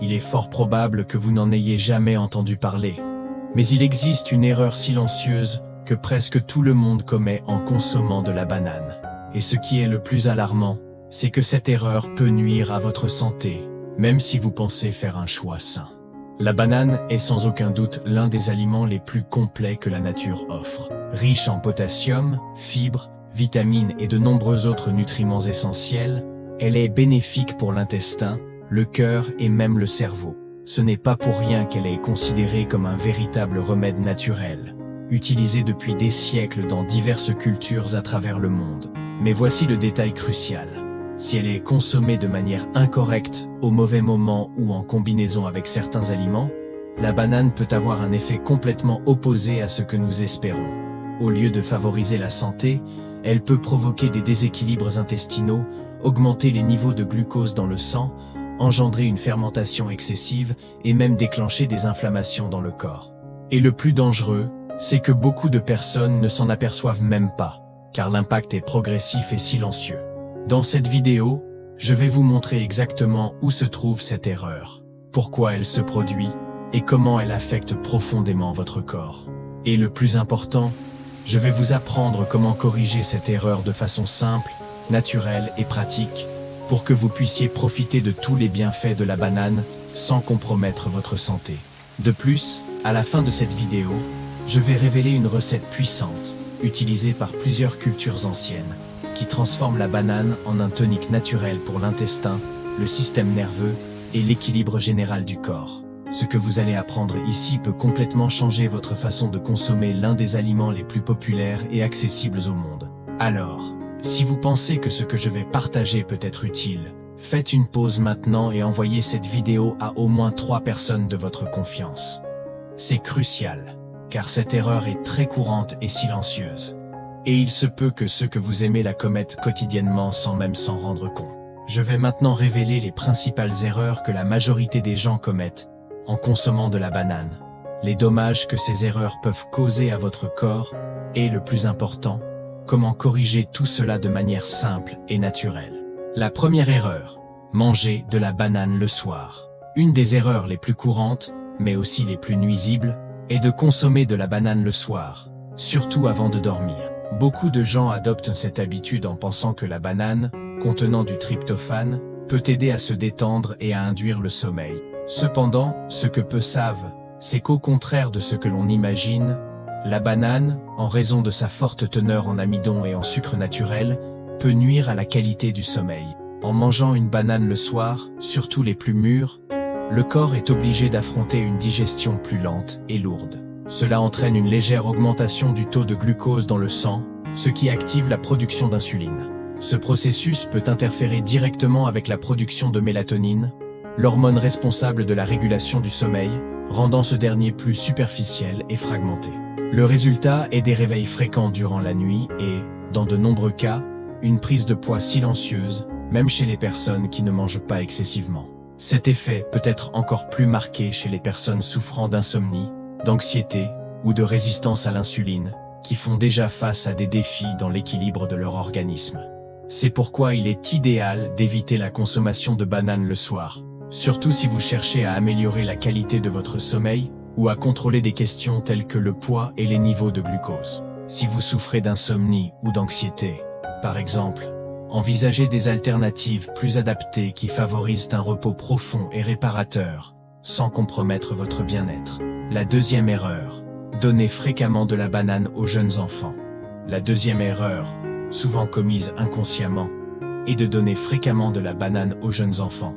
Il est fort probable que vous n'en ayez jamais entendu parler. Mais il existe une erreur silencieuse que presque tout le monde commet en consommant de la banane. Et ce qui est le plus alarmant, c'est que cette erreur peut nuire à votre santé, même si vous pensez faire un choix sain. La banane est sans aucun doute l'un des aliments les plus complets que la nature offre. Riche en potassium, fibres, vitamines et de nombreux autres nutriments essentiels, elle est bénéfique pour l'intestin, le cœur et même le cerveau. Ce n'est pas pour rien qu'elle est considérée comme un véritable remède naturel, utilisé depuis des siècles dans diverses cultures à travers le monde. Mais voici le détail crucial. Si elle est consommée de manière incorrecte, au mauvais moment ou en combinaison avec certains aliments, la banane peut avoir un effet complètement opposé à ce que nous espérons. Au lieu de favoriser la santé, elle peut provoquer des déséquilibres intestinaux, augmenter les niveaux de glucose dans le sang, engendrer une fermentation excessive et même déclencher des inflammations dans le corps. Et le plus dangereux, c'est que beaucoup de personnes ne s'en aperçoivent même pas, car l'impact est progressif et silencieux. Dans cette vidéo, je vais vous montrer exactement où se trouve cette erreur, pourquoi elle se produit et comment elle affecte profondément votre corps. Et le plus important, je vais vous apprendre comment corriger cette erreur de façon simple, naturelle et pratique, pour que vous puissiez profiter de tous les bienfaits de la banane sans compromettre votre santé. De plus, à la fin de cette vidéo, je vais révéler une recette puissante, utilisée par plusieurs cultures anciennes, qui transforme la banane en un tonique naturel pour l'intestin, le système nerveux et l'équilibre général du corps. Ce que vous allez apprendre ici peut complètement changer votre façon de consommer l'un des aliments les plus populaires et accessibles au monde. Alors, si vous pensez que ce que je vais partager peut être utile, faites une pause maintenant et envoyez cette vidéo à au moins 3 personnes de votre confiance. C'est crucial, car cette erreur est très courante et silencieuse. Et il se peut que ceux que vous aimez la commettent quotidiennement sans même s'en rendre compte. Je vais maintenant révéler les principales erreurs que la majorité des gens commettent en consommant de la banane, les dommages que ces erreurs peuvent causer à votre corps, et le plus important, comment corriger tout cela de manière simple et naturelle. La première erreur, manger de la banane le soir. Une des erreurs les plus courantes, mais aussi les plus nuisibles, est de consommer de la banane le soir, surtout avant de dormir. Beaucoup de gens adoptent cette habitude en pensant que la banane, contenant du tryptophane, peut aider à se détendre et à induire le sommeil. Cependant, ce que peu savent, c'est qu'au contraire de ce que l'on imagine, la banane, en raison de sa forte teneur en amidon et en sucre naturel, peut nuire à la qualité du sommeil. En mangeant une banane le soir, surtout les plus mûres, le corps est obligé d'affronter une digestion plus lente et lourde. Cela entraîne une légère augmentation du taux de glucose dans le sang, ce qui active la production d'insuline. Ce processus peut interférer directement avec la production de mélatonine, l'hormone responsable de la régulation du sommeil, rendant ce dernier plus superficiel et fragmenté. Le résultat est des réveils fréquents durant la nuit et, dans de nombreux cas, une prise de poids silencieuse, même chez les personnes qui ne mangent pas excessivement. Cet effet peut être encore plus marqué chez les personnes souffrant d'insomnie, d'anxiété ou de résistance à l'insuline, qui font déjà face à des défis dans l'équilibre de leur organisme. C'est pourquoi il est idéal d'éviter la consommation de bananes le soir, surtout si vous cherchez à améliorer la qualité de votre sommeil ou à contrôler des questions telles que le poids et les niveaux de glucose. Si vous souffrez d'insomnie ou d'anxiété, par exemple, envisagez des alternatives plus adaptées qui favorisent un repos profond et réparateur, sans compromettre votre bien-être. La deuxième erreur, donner fréquemment de la banane aux jeunes enfants. La deuxième erreur, souvent commise inconsciemment, est de donner fréquemment de la banane aux jeunes enfants,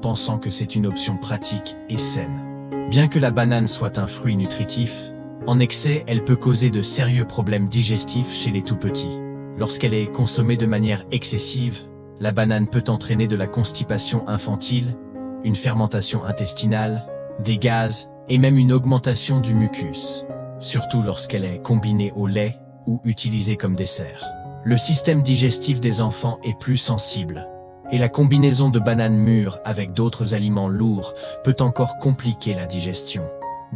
pensant que c'est une option pratique et saine. Bien que la banane soit un fruit nutritif, en excès elle peut causer de sérieux problèmes digestifs chez les tout-petits. Lorsqu'elle est consommée de manière excessive, la banane peut entraîner de la constipation infantile, une fermentation intestinale, des gaz, et même une augmentation du mucus, surtout lorsqu'elle est combinée au lait ou utilisée comme dessert. Le système digestif des enfants est plus sensible, et la combinaison de bananes mûres avec d'autres aliments lourds peut encore compliquer la digestion.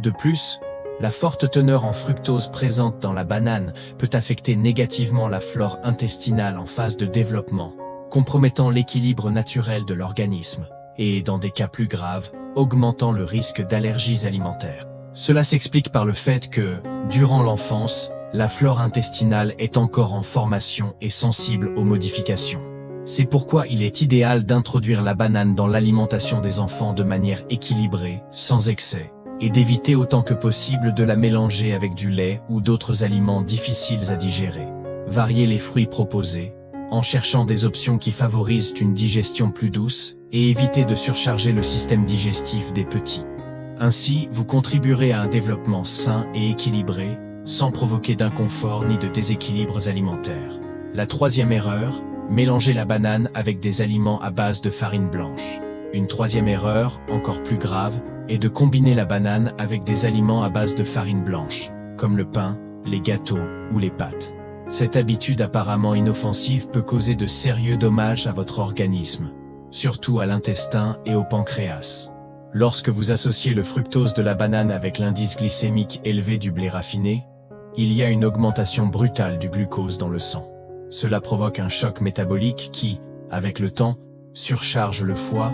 De plus, la forte teneur en fructose présente dans la banane peut affecter négativement la flore intestinale en phase de développement, compromettant l'équilibre naturel de l'organisme, et, dans des cas plus graves, augmentant le risque d'allergies alimentaires. Cela s'explique par le fait que, durant l'enfance, la flore intestinale est encore en formation et sensible aux modifications. C'est pourquoi il est idéal d'introduire la banane dans l'alimentation des enfants de manière équilibrée, sans excès, et d'éviter autant que possible de la mélanger avec du lait ou d'autres aliments difficiles à digérer. Variez les fruits proposés, en cherchant des options qui favorisent une digestion plus douce, et évitez de surcharger le système digestif des petits. Ainsi, vous contribuerez à un développement sain et équilibré, sans provoquer d'inconfort ni de déséquilibres alimentaires. La troisième erreur, mélanger la banane avec des aliments à base de farine blanche. Une troisième erreur, encore plus grave, est de combiner la banane avec des aliments à base de farine blanche, comme le pain, les gâteaux ou les pâtes. Cette habitude apparemment inoffensive peut causer de sérieux dommages à votre organisme, surtout à l'intestin et au pancréas. Lorsque vous associez le fructose de la banane avec l'indice glycémique élevé du blé raffiné, il y a une augmentation brutale du glucose dans le sang. Cela provoque un choc métabolique qui, avec le temps, surcharge le foie,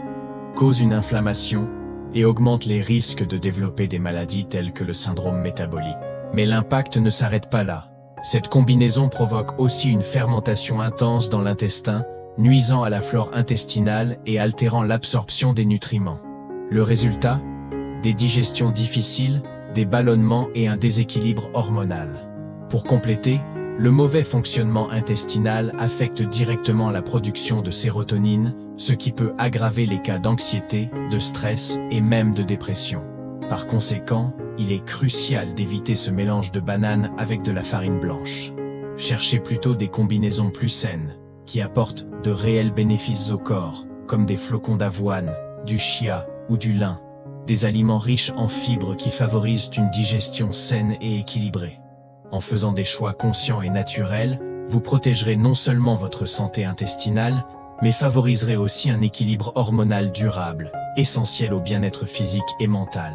cause une inflammation et augmente les risques de développer des maladies telles que le syndrome métabolique. Mais l'impact ne s'arrête pas là. Cette combinaison provoque aussi une fermentation intense dans l'intestin, nuisant à la flore intestinale et altérant l'absorption des nutriments. Le résultat? Des digestions difficiles, des ballonnements et un déséquilibre hormonal. Pour compléter, le mauvais fonctionnement intestinal affecte directement la production de sérotonine, ce qui peut aggraver les cas d'anxiété, de stress et même de dépression. Par conséquent, il est crucial d'éviter ce mélange de bananes avec de la farine blanche. Cherchez plutôt des combinaisons plus saines, qui apportent de réels bénéfices au corps, comme des flocons d'avoine, du chia ou du lin, des aliments riches en fibres qui favorisent une digestion saine et équilibrée. En faisant des choix conscients et naturels, vous protégerez non seulement votre santé intestinale, mais favoriserez aussi un équilibre hormonal durable, essentiel au bien-être physique et mental.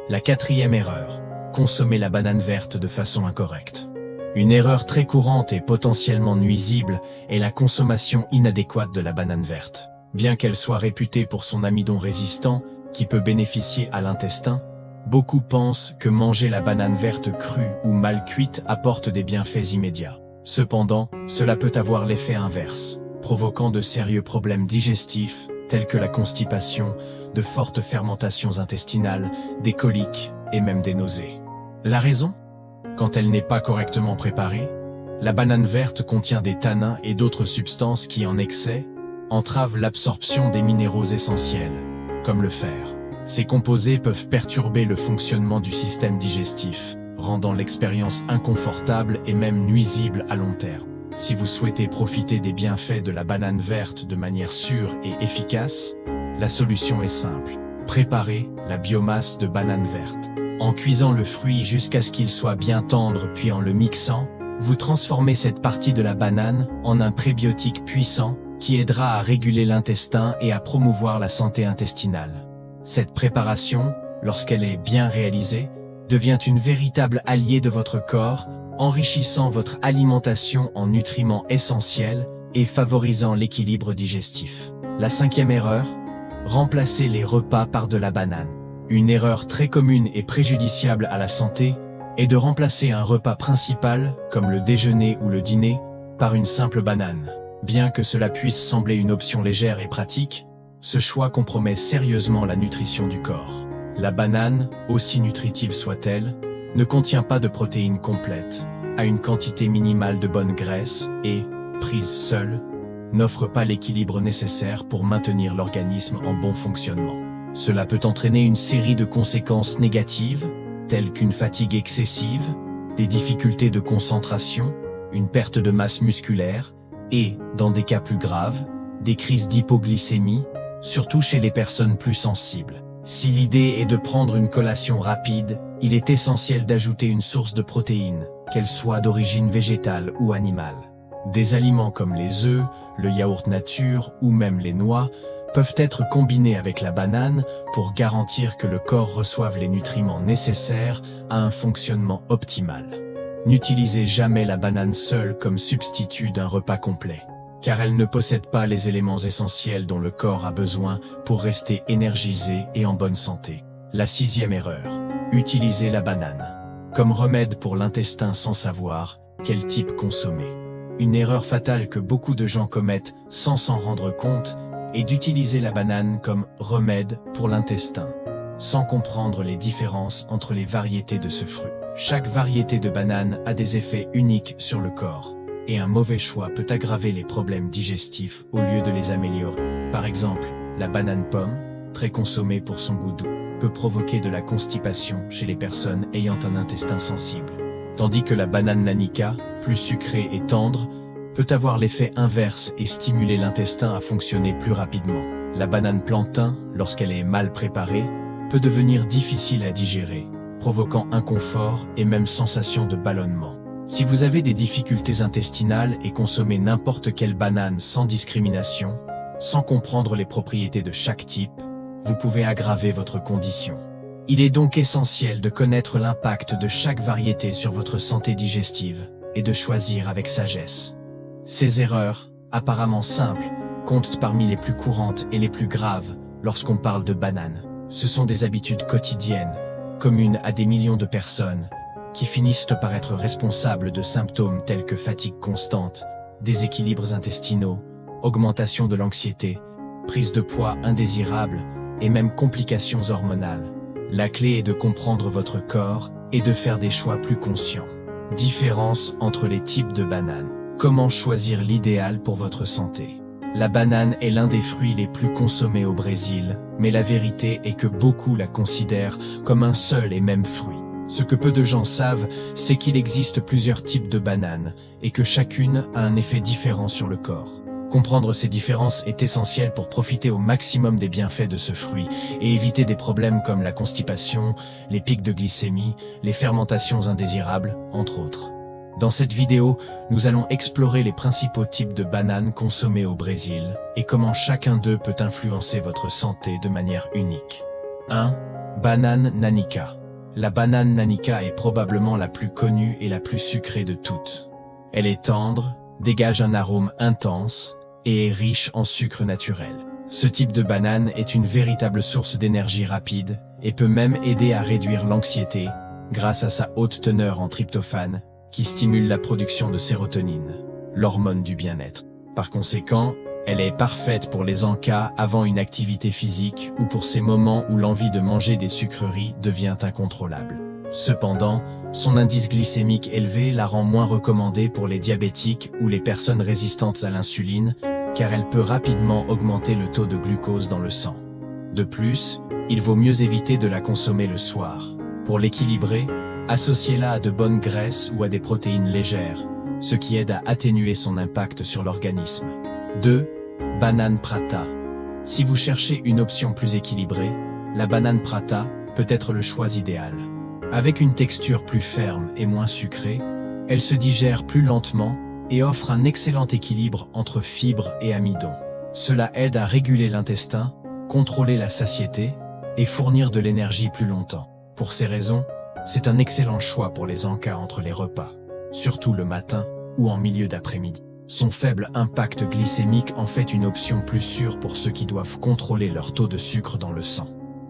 La quatrième erreur, consommer la banane verte de façon incorrecte. Une erreur très courante et potentiellement nuisible est la consommation inadéquate de la banane verte. Bien qu'elle soit réputée pour son amidon résistant, qui peut bénéficier à l'intestin, beaucoup pensent que manger la banane verte crue ou mal cuite apporte des bienfaits immédiats. Cependant, cela peut avoir l'effet inverse, provoquant de sérieux problèmes digestifs, tels que la constipation, de fortes fermentations intestinales, des coliques et même des nausées. La raison? Quand elle n'est pas correctement préparée, la banane verte contient des tanins et d'autres substances qui, en excès, entravent l'absorption des minéraux essentiels, comme le fer. Ces composés peuvent perturber le fonctionnement du système digestif, rendant l'expérience inconfortable et même nuisible à long terme. Si vous souhaitez profiter des bienfaits de la banane verte de manière sûre et efficace, la solution est simple. Préparez la biomasse de banane verte. En cuisant le fruit jusqu'à ce qu'il soit bien tendre puis en le mixant, vous transformez cette partie de la banane en un prébiotique puissant qui aidera à réguler l'intestin et à promouvoir la santé intestinale. Cette préparation, lorsqu'elle est bien réalisée, devient une véritable alliée de votre corps, enrichissant votre alimentation en nutriments essentiels et favorisant l'équilibre digestif. La cinquième erreur, remplacer les repas par de la banane. Une erreur très commune et préjudiciable à la santé est de remplacer un repas principal, comme le déjeuner ou le dîner, par une simple banane. Bien que cela puisse sembler une option légère et pratique, ce choix compromet sérieusement la nutrition du corps. La banane, aussi nutritive soit-elle, ne contient pas de protéines complètes, a une quantité minimale de bonnes graisses et, prise seule, n'offre pas l'équilibre nécessaire pour maintenir l'organisme en bon fonctionnement. Cela peut entraîner une série de conséquences négatives, telles qu'une fatigue excessive, des difficultés de concentration, une perte de masse musculaire et, dans des cas plus graves, des crises d'hypoglycémie, surtout chez les personnes plus sensibles. Si l'idée est de prendre une collation rapide, il est essentiel d'ajouter une source de protéines, qu'elle soit d'origine végétale ou animale. Des aliments comme les œufs, le yaourt nature ou même les noix peuvent être combinés avec la banane pour garantir que le corps reçoive les nutriments nécessaires à un fonctionnement optimal. N'utilisez jamais la banane seule comme substitut d'un repas complet, car elle ne possède pas les éléments essentiels dont le corps a besoin pour rester énergisé et en bonne santé. La 6e erreur. Utiliser la banane comme remède pour l'intestin sans savoir quel type consommer. Une erreur fatale que beaucoup de gens commettent sans s'en rendre compte est d'utiliser la banane comme remède pour l'intestin, sans comprendre les différences entre les variétés de ce fruit. Chaque variété de banane a des effets uniques sur le corps, et un mauvais choix peut aggraver les problèmes digestifs au lieu de les améliorer. Par exemple, la banane pomme, très consommée pour son goût doux, peut provoquer de la constipation chez les personnes ayant un intestin sensible. Tandis que la banane nanica, plus sucrée et tendre, peut avoir l'effet inverse et stimuler l'intestin à fonctionner plus rapidement. La banane plantain, lorsqu'elle est mal préparée, peut devenir difficile à digérer, provoquant inconfort et même sensation de ballonnement. Si vous avez des difficultés intestinales et consommez n'importe quelle banane sans discrimination, sans comprendre les propriétés de chaque type, vous pouvez aggraver votre condition. Il est donc essentiel de connaître l'impact de chaque variété sur votre santé digestive et de choisir avec sagesse. Ces erreurs, apparemment simples, comptent parmi les plus courantes et les plus graves lorsqu'on parle de bananes. Ce sont des habitudes quotidiennes, communes à des millions de personnes, qui finissent par être responsables de symptômes tels que fatigue constante, déséquilibres intestinaux, augmentation de l'anxiété, prise de poids indésirable et même complications hormonales. La clé est de comprendre votre corps et de faire des choix plus conscients. Différence entre les types de bananes. Comment choisir l'idéal pour votre santé? La banane est l'un des fruits les plus consommés au Brésil, mais la vérité est que beaucoup la considèrent comme un seul et même fruit. Ce que peu de gens savent, c'est qu'il existe plusieurs types de bananes, et que chacune a un effet différent sur le corps. Comprendre ces différences est essentiel pour profiter au maximum des bienfaits de ce fruit et éviter des problèmes comme la constipation, les pics de glycémie, les fermentations indésirables, entre autres. Dans cette vidéo, nous allons explorer les principaux types de bananes consommées au Brésil et comment chacun d'eux peut influencer votre santé de manière unique. 1. Banane nanica. La banane nanica est probablement la plus connue et la plus sucrée de toutes. Elle est tendre, dégage un arôme intense et est riche en sucre naturel. Ce type de banane est une véritable source d'énergie rapide et peut même aider à réduire l'anxiété grâce à sa haute teneur en tryptophane qui stimule la production de sérotonine, l'hormone du bien-être. Par conséquent, elle est parfaite pour les encas avant une activité physique ou pour ces moments où l'envie de manger des sucreries devient incontrôlable. Cependant, son indice glycémique élevé la rend moins recommandée pour les diabétiques ou les personnes résistantes à l'insuline, car elle peut rapidement augmenter le taux de glucose dans le sang. De plus, il vaut mieux éviter de la consommer le soir. Pour l'équilibrer, associez-la à de bonnes graisses ou à des protéines légères, ce qui aide à atténuer son impact sur l'organisme. 2. Banane prata. Si vous cherchez une option plus équilibrée, la banane prata peut être le choix idéal. Avec une texture plus ferme et moins sucrée, elle se digère plus lentement et offre un excellent équilibre entre fibres et amidon. Cela aide à réguler l'intestin, contrôler la satiété et fournir de l'énergie plus longtemps. Pour ces raisons, c'est un excellent choix pour les encas entre les repas, surtout le matin ou en milieu d'après-midi. Son faible impact glycémique en fait une option plus sûre pour ceux qui doivent contrôler leur taux de sucre dans le sang.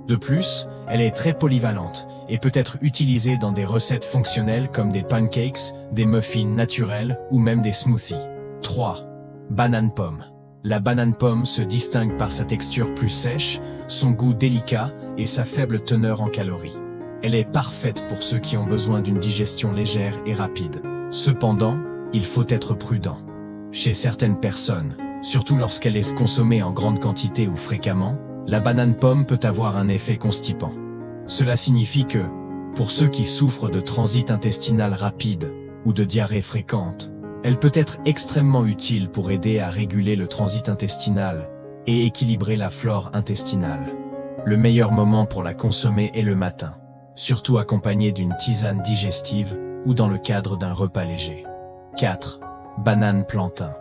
De plus, elle est très polyvalente et peut être utilisée dans des recettes fonctionnelles comme des pancakes, des muffins naturels ou même des smoothies. 3. Banane pomme. La banane pomme se distingue par sa texture plus sèche, son goût délicat et sa faible teneur en calories. Elle est parfaite pour ceux qui ont besoin d'une digestion légère et rapide. Cependant, il faut être prudent. Chez certaines personnes, surtout lorsqu'elle est consommée en grande quantité ou fréquemment, la banane pomme peut avoir un effet constipant. Cela signifie que, pour ceux qui souffrent de transit intestinal rapide ou de diarrhée fréquente, elle peut être extrêmement utile pour aider à réguler le transit intestinal et équilibrer la flore intestinale. Le meilleur moment pour la consommer est le matin, surtout accompagné d'une tisane digestive ou dans le cadre d'un repas léger. 4. Banane plantain.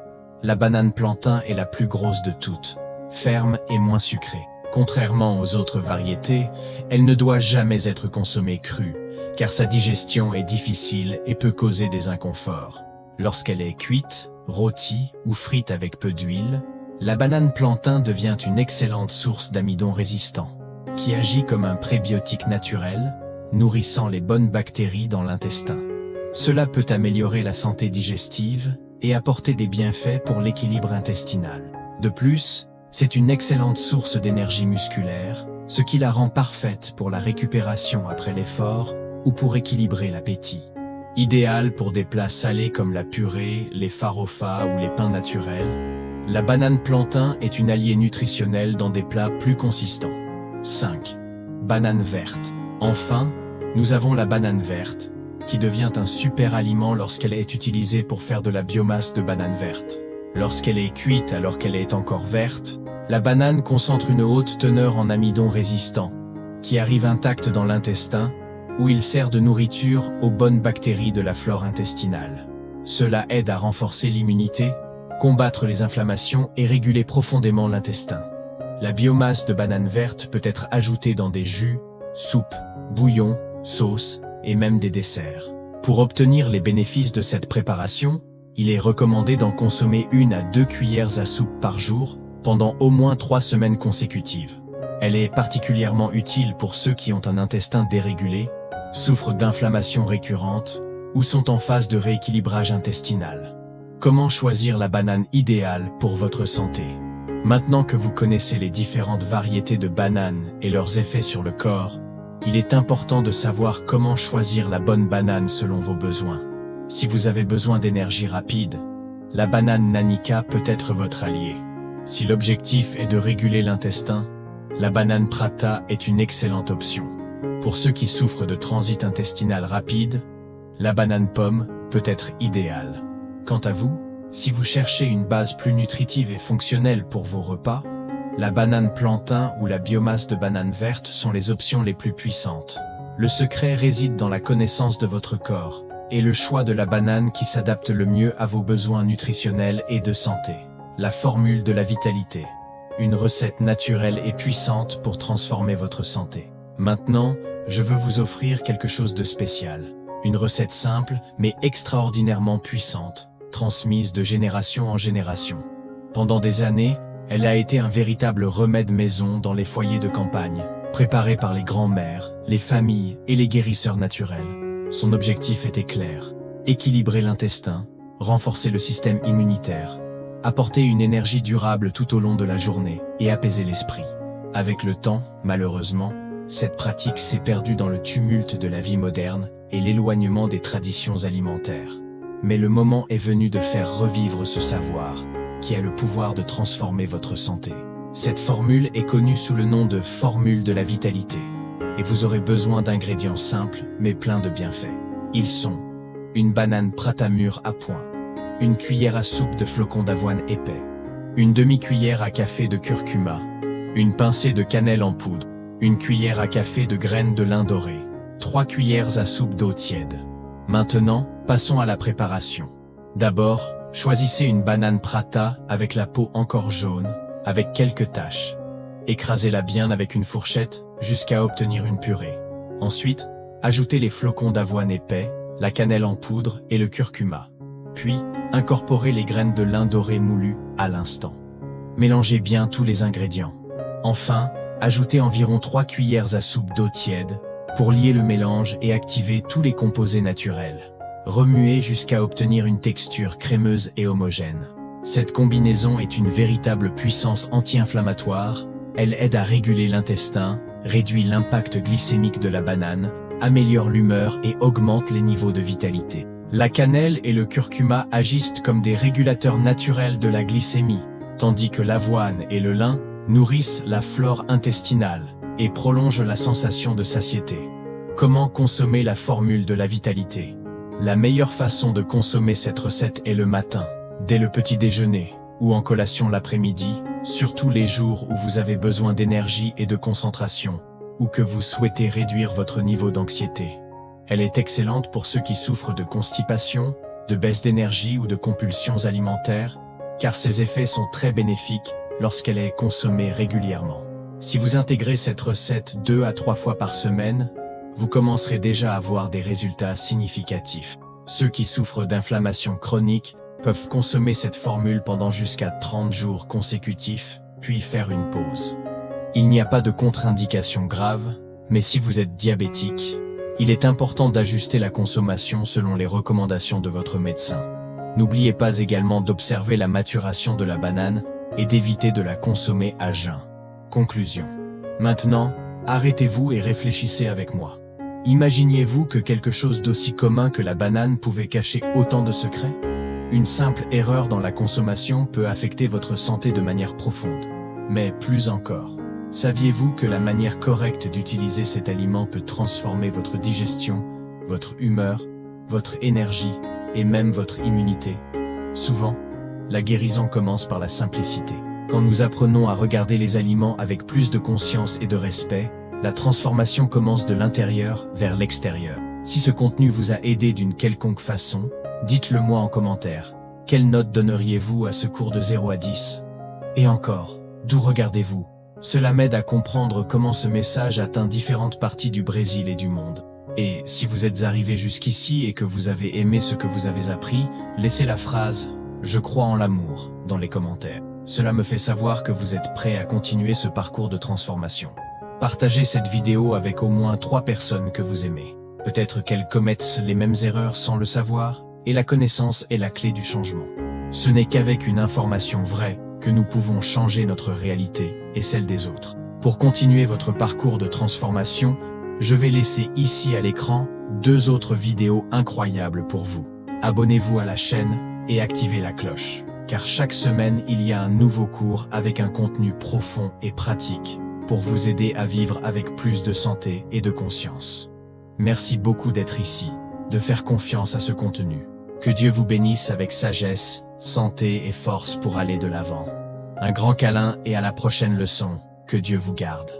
La banane plantain est la plus grosse de toutes, ferme et moins sucrée. Contrairement aux autres variétés, elle ne doit jamais être consommée crue, car sa digestion est difficile et peut causer des inconforts. Lorsqu'elle est cuite, rôtie ou frite avec peu d'huile, la banane plantain devient une excellente source d'amidon résistant, qui agit comme un prébiotique naturel, nourrissant les bonnes bactéries dans l'intestin. Cela peut améliorer la santé digestive et apporter des bienfaits pour l'équilibre intestinal. De plus, c'est une excellente source d'énergie musculaire, ce qui la rend parfaite pour la récupération après l'effort ou pour équilibrer l'appétit. Idéal pour des plats salés comme la purée, les farofas ou les pains naturels, la banane plantain est une alliée nutritionnelle dans des plats plus consistants. 5. Banane verte. Enfin, nous avons la banane verte, qui devient un super aliment lorsqu'elle est utilisée pour faire de la biomasse de banane verte. Lorsqu'elle est cuite alors qu'elle est encore verte, la banane concentre une haute teneur en amidon résistant, qui arrive intact dans l'intestin, où il sert de nourriture aux bonnes bactéries de la flore intestinale. Cela aide à renforcer l'immunité, combattre les inflammations et réguler profondément l'intestin. La biomasse de banane verte peut être ajoutée dans des jus, soupes, bouillons, sauces et même des desserts. Pour obtenir les bénéfices de cette préparation, il est recommandé d'en consommer 1 à 2 cuillères à soupe par jour pendant au moins 3 semaines consécutives. Elle est particulièrement utile pour ceux qui ont un intestin dérégulé, souffrent d'inflammations récurrentes ou sont en phase de rééquilibrage intestinal. Comment choisir la banane idéale pour votre santé? Maintenant que vous connaissez les différentes variétés de bananes et leurs effets sur le corps, il est important de savoir comment choisir la bonne banane selon vos besoins. Si vous avez besoin d'énergie rapide, la banane Nanica peut être votre allié. Si l'objectif est de réguler l'intestin, la banane Prata est une excellente option. Pour ceux qui souffrent de transit intestinal rapide, la banane pomme peut être idéale. Quant à vous, si vous cherchez une base plus nutritive et fonctionnelle pour vos repas, la banane plantain ou la biomasse de banane verte sont les options les plus puissantes. Le secret réside dans la connaissance de votre corps et le choix de la banane qui s'adapte le mieux à vos besoins nutritionnels et de santé. La formule de la vitalité. Une recette naturelle et puissante pour transformer votre santé. Maintenant, je veux vous offrir quelque chose de spécial. Une recette simple, mais extraordinairement puissante, transmise de génération en génération. Pendant des années, elle a été un véritable remède maison dans les foyers de campagne, préparé par les grands-mères, les familles et les guérisseurs naturels. Son objectif était clair: équilibrer l'intestin, renforcer le système immunitaire, apporter une énergie durable tout au long de la journée et apaiser l'esprit. Avec le temps, malheureusement, cette pratique s'est perdue dans le tumulte de la vie moderne et l'éloignement des traditions alimentaires. Mais le moment est venu de faire revivre ce savoir, qui a le pouvoir de transformer votre santé. Cette formule est connue sous le nom de formule de la vitalité, et vous aurez besoin d'ingrédients simples mais pleins de bienfaits. Ils sont une banane Prata mûre à point, une cuillère à soupe de flocons d'avoine épais, une demi-cuillère à café de curcuma, une pincée de cannelle en poudre, une cuillère à café de graines de lin doré, 3 cuillères à soupe d'eau tiède. Maintenant, passons à la préparation. D'abord, choisissez une banane Prata avec la peau encore jaune, avec quelques taches. Écrasez-la bien avec une fourchette jusqu'à obtenir une purée. Ensuite, ajoutez les flocons d'avoine épais, la cannelle en poudre et le curcuma. Puis, incorporez les graines de lin doré moulues à l'instant. Mélangez bien tous les ingrédients. Enfin, ajoutez environ 3 cuillères à soupe d'eau tiède pour lier le mélange et activer tous les composés naturels. Remuez jusqu'à obtenir une texture crémeuse et homogène. Cette combinaison est une véritable puissance anti-inflammatoire. Elle aide à réguler l'intestin, réduit l'impact glycémique de la banane, améliore l'humeur et augmente les niveaux de vitalité. La cannelle et le curcuma agissent comme des régulateurs naturels de la glycémie, tandis que l'avoine et le lin nourrissent la flore intestinale et prolongent la sensation de satiété. Comment consommer la formule de la vitalité? La meilleure façon de consommer cette recette est le matin, dès le petit déjeuner, ou en collation l'après-midi, surtout les jours où vous avez besoin d'énergie et de concentration, ou que vous souhaitez réduire votre niveau d'anxiété. Elle est excellente pour ceux qui souffrent de constipation, de baisse d'énergie ou de compulsions alimentaires, car ses effets sont très bénéfiques lorsqu'elle est consommée régulièrement. Si vous intégrez cette recette 2 à 3 fois par semaine, vous commencerez déjà à voir des résultats significatifs. Ceux qui souffrent d'inflammation chronique peuvent consommer cette formule pendant jusqu'à 30 jours consécutifs, puis faire une pause. Il n'y a pas de contre-indication grave, mais si vous êtes diabétique, il est important d'ajuster la consommation selon les recommandations de votre médecin. N'oubliez pas également d'observer la maturation de la banane et d'éviter de la consommer à jeun. Conclusion. Maintenant, arrêtez-vous et réfléchissez avec moi. Imaginiez-vous que quelque chose d'aussi commun que la banane pouvait cacher autant de secrets? Une simple erreur dans la consommation peut affecter votre santé de manière profonde. Mais plus encore, saviez-vous que la manière correcte d'utiliser cet aliment peut transformer votre digestion, votre humeur, votre énergie et même votre immunité? Souvent, la guérison commence par la simplicité. Quand nous apprenons à regarder les aliments avec plus de conscience et de respect, la transformation commence de l'intérieur vers l'extérieur. Si ce contenu vous a aidé d'une quelconque façon, dites-le moi en commentaire. Quelle note donneriez-vous à ce cours de 0 à 10? Et encore, d'où regardez-vous? Cela m'aide à comprendre comment ce message atteint différentes parties du Brésil et du monde. Et si vous êtes arrivé jusqu'ici et que vous avez aimé ce que vous avez appris, laissez la phrase « Je crois en l'amour » dans les commentaires. Cela me fait savoir que vous êtes prêt à continuer ce parcours de transformation. Partagez cette vidéo avec au moins 3 personnes que vous aimez. Peut-être qu'elles commettent les mêmes erreurs sans le savoir, et la connaissance est la clé du changement. Ce n'est qu'avec une information vraie que nous pouvons changer notre réalité et celle des autres. Pour continuer votre parcours de transformation, je vais laisser ici à l'écran 2 autres vidéos incroyables pour vous. Abonnez-vous à la chaîne et activez la cloche, car chaque semaine il y a un nouveau cours avec un contenu profond et pratique pour vous aider à vivre avec plus de santé et de conscience. Merci beaucoup d'être ici, de faire confiance à ce contenu. Que Dieu vous bénisse avec sagesse, santé et force pour aller de l'avant. Un grand câlin et à la prochaine leçon. Que Dieu vous garde.